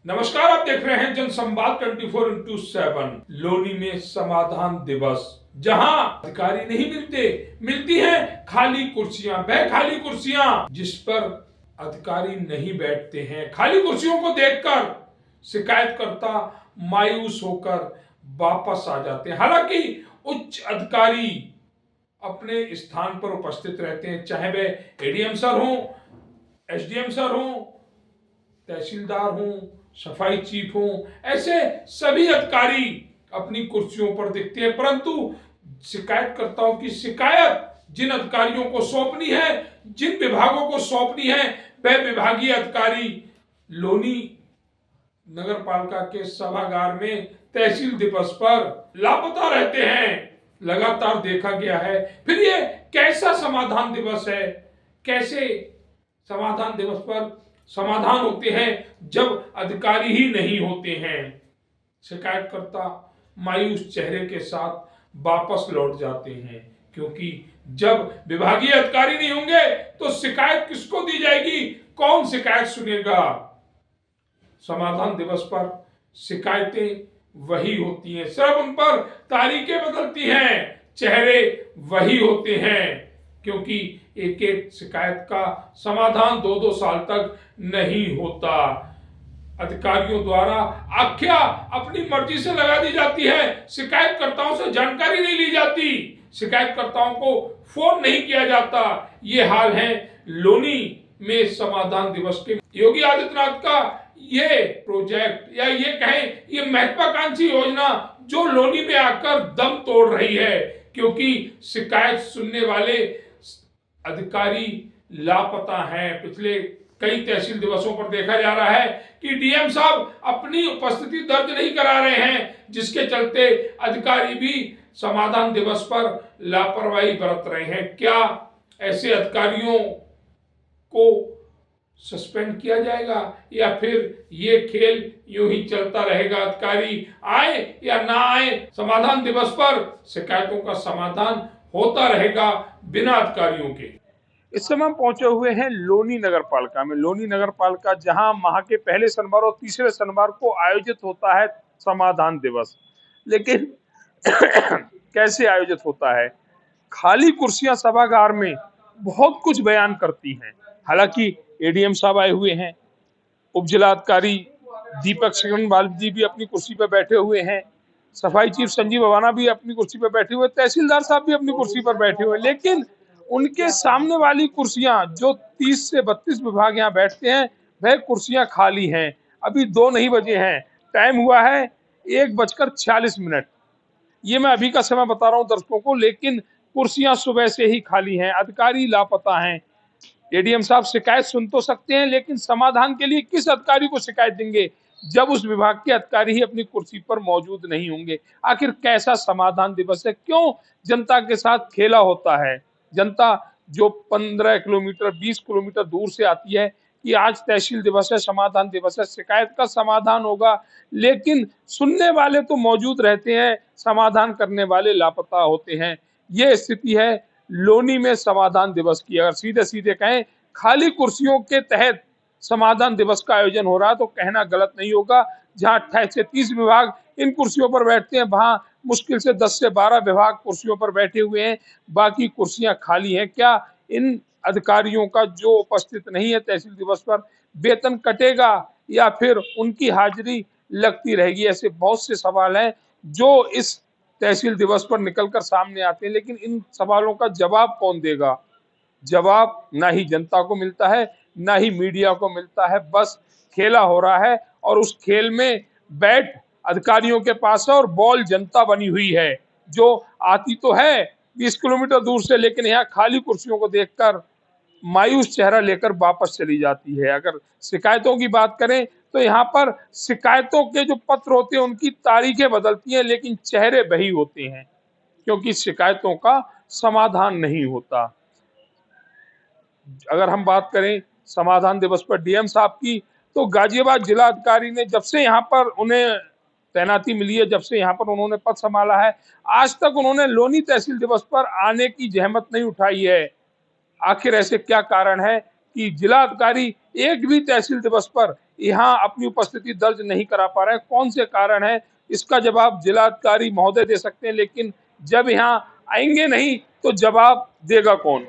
नमस्कार, आप देख रहे हैं जनसंवाद 24x7। लोनी में समाधान दिवस, जहां अधिकारी नहीं मिलते, मिलती हैं खाली कुर्सियां। वह खाली कुर्सियां जिस पर अधिकारी नहीं बैठते हैं। खाली कुर्सियों को देखकर शिकायतकर्ता मायूस होकर वापस आ जाते हैं। हालांकि उच्च अधिकारी अपने स्थान पर उपस्थित रहते हैं, चाहे वह एडीएम सर हो, एसडीएम सर हो, तहसीलदार हों, सफाई चीफ हों, ऐसे सभी अधिकारी अपनी कुर्सियों पर दिखते हैं। परंतु शिकायतकर्ताओं की शिकायत जिन अधिकारियों को सौंपनी है, जिन विभागों को सौंपनी है, वह विभागीय अधिकारी लोनी नगर पालिका के सभागार में तहसील दिवस पर लापता रहते हैं। लगातार देखा गया है। फिर ये कैसा समाधान दिवस है? कैसे समाधान दिवस पर समाधान होते हैं जब अधिकारी ही नहीं होते हैं? शिकायतकर्ता मायूस चेहरे के साथ वापस लौट जाते हैं, क्योंकि जब विभागीय अधिकारी नहीं होंगे तो शिकायत किसको दी जाएगी? कौन शिकायत सुनेगा? समाधान दिवस पर शिकायतें वही होती हैं, सिर्फ उन पर तारीखें बदलती हैं, चेहरे वही होते हैं, क्योंकि एक एक शिकायत का समाधान 2-2 साल तक नहीं होता। अधिकारियों द्वारा आख्या अपनी मर्जी से लगा दी जाती है। शिकायतकर्ताओं से जानकारी नहीं ली जाती, शिकायतकर्ताओं को फोन नहीं किया जाता। ये हाल है लोनी में समाधान दिवस के। योगी आदित्यनाथ का ये प्रोजेक्ट, या ये कहें ये महत्वाकांक्षी योजना, जो लोनी में आकर दम तोड़ रही है, क्योंकि शिकायत सुनने वाले अधिकारी लापता हैं। पिछले कई तहसील दिवसों पर देखा जा रहा है कि डीएम साहब अपनी उपस्थिति दर्ज नहीं करा रहे हैं, जिसके चलते अधिकारी भी समाधान दिवस पर लापरवाही बरत रहे हैं। क्या ऐसे अधिकारियों को सस्पेंड किया जाएगा, या फिर ये खेल यूं ही चलता रहेगा? अधिकारी आए या ना आए, समाधान दिवस पर शिकायतों का समाधान होता रहेगा बिना अधिकारियों के। इस समय हम पहुंचे हुए हैं लोनी नगर पालिका में। लोनी नगर पालिका जहां माह के पहले शनिवार और तीसरे शनिवार को आयोजित होता है समाधान दिवस। लेकिन कैसे आयोजित होता है? खाली कुर्सियां सभागार में बहुत कुछ बयान करती हैं। हालांकि एडीएम साहब आए हुए हैं, उप जिलाधिकारी दीपक सिकरनवाल जी भी अपनी कुर्सी पर बैठे हुए हैं, सफाई चीफ संजीव अवाना भी अपनी कुर्सी पर बैठे हुए, तहसीलदार साहब भी अपनी कुर्सी पर बैठे हुए, लेकिन उनके सामने वाली कुर्सियां, जो 30 से 32 विभाग यहाँ बैठते हैं, वह कुर्सियां खाली हैं। अभी 2 नहीं बजे हैं, टाइम हुआ है 1:46। ये मैं अभी का समय बता रहा हूँ दर्शकों को, लेकिन कुर्सियां सुबह से ही खाली हैं, अधिकारी लापता हैं। एडीएम साहब शिकायत सुन तो सकते हैं, लेकिन समाधान के लिए किस अधिकारी को शिकायत देंगे जब उस विभाग के अधिकारी ही अपनी कुर्सी पर मौजूद नहीं होंगे? आखिर कैसा समाधान दिवस है? क्यों जनता के साथ खेला होता है? जनता जो 15 किलोमीटर 20 किलोमीटर दूर से आती है कि आज तहसील दिवस है, समाधान दिवस है, शिकायत का समाधान होगा, लेकिन सुनने वाले तो मौजूद रहते हैं, समाधान करने वाले लापता होते हैं। ये स्थिति है लोनी में समाधान दिवस की। अगर सीधे सीधे कहें खाली कुर्सियों के तहत समाधान दिवस का आयोजन हो रहा है तो कहना गलत नहीं होगा। जहां 28 से 30 विभाग इन कुर्सियों पर बैठते हैं, वहां मुश्किल से 10 से 12 विभाग कुर्सियों पर बैठे हुए हैं, बाकी कुर्सियां खाली हैं। क्या इन अधिकारियों का जो उपस्थित नहीं है तहसील दिवस पर, वेतन कटेगा या फिर उनकी हाजिरी लगती रहेगी? ऐसे बहुत से सवाल हैं जो इस तहसील दिवस पर निकलकर सामने आते हैं, लेकिन इन सवालों का जवाब कौन देगा? जवाब ना ही जनता को मिलता है, ना ही मीडिया को मिलता है। बस खेला हो रहा है और उस खेल में बैट अधिकारियों के पास है और बॉल जनता बनी हुई है, जो आती तो है 20 किलोमीटर दूर से, लेकिन यहाँ खाली कुर्सियों को देखकर मायूस चेहरा लेकर वापस चली जाती है। अगर शिकायतों की बात करें तो यहाँ पर शिकायतों के जो पत्र होते हैं उनकी तारीखें बदलती हैं, लेकिन चेहरे वही होते हैं, क्योंकि शिकायतों का समाधान नहीं होता। अगर हम बात करें समाधान दिवस पर डीएम साहब की, तो गाजियाबाद जिला अधिकारी ने जब से यहाँ पर उन्हें तैनाती मिली है, जब से यहाँ पर उन्होंने पद संभाला है, आज तक उन्होंने लोनी तहसील दिवस पर आने की जहमत नहीं उठाई है। आखिर ऐसे क्या कारण है कि जिलाधिकारी एक भी तहसील दिवस पर यहाँ अपनी उपस्थिति दर्ज नहीं करा पा रहे हैं। कौन से कारण है, इसका जवाब जिलाधिकारी महोदय दे सकते हैं, लेकिन जब यहाँ आएंगे नहीं तो जवाब देगा कौन।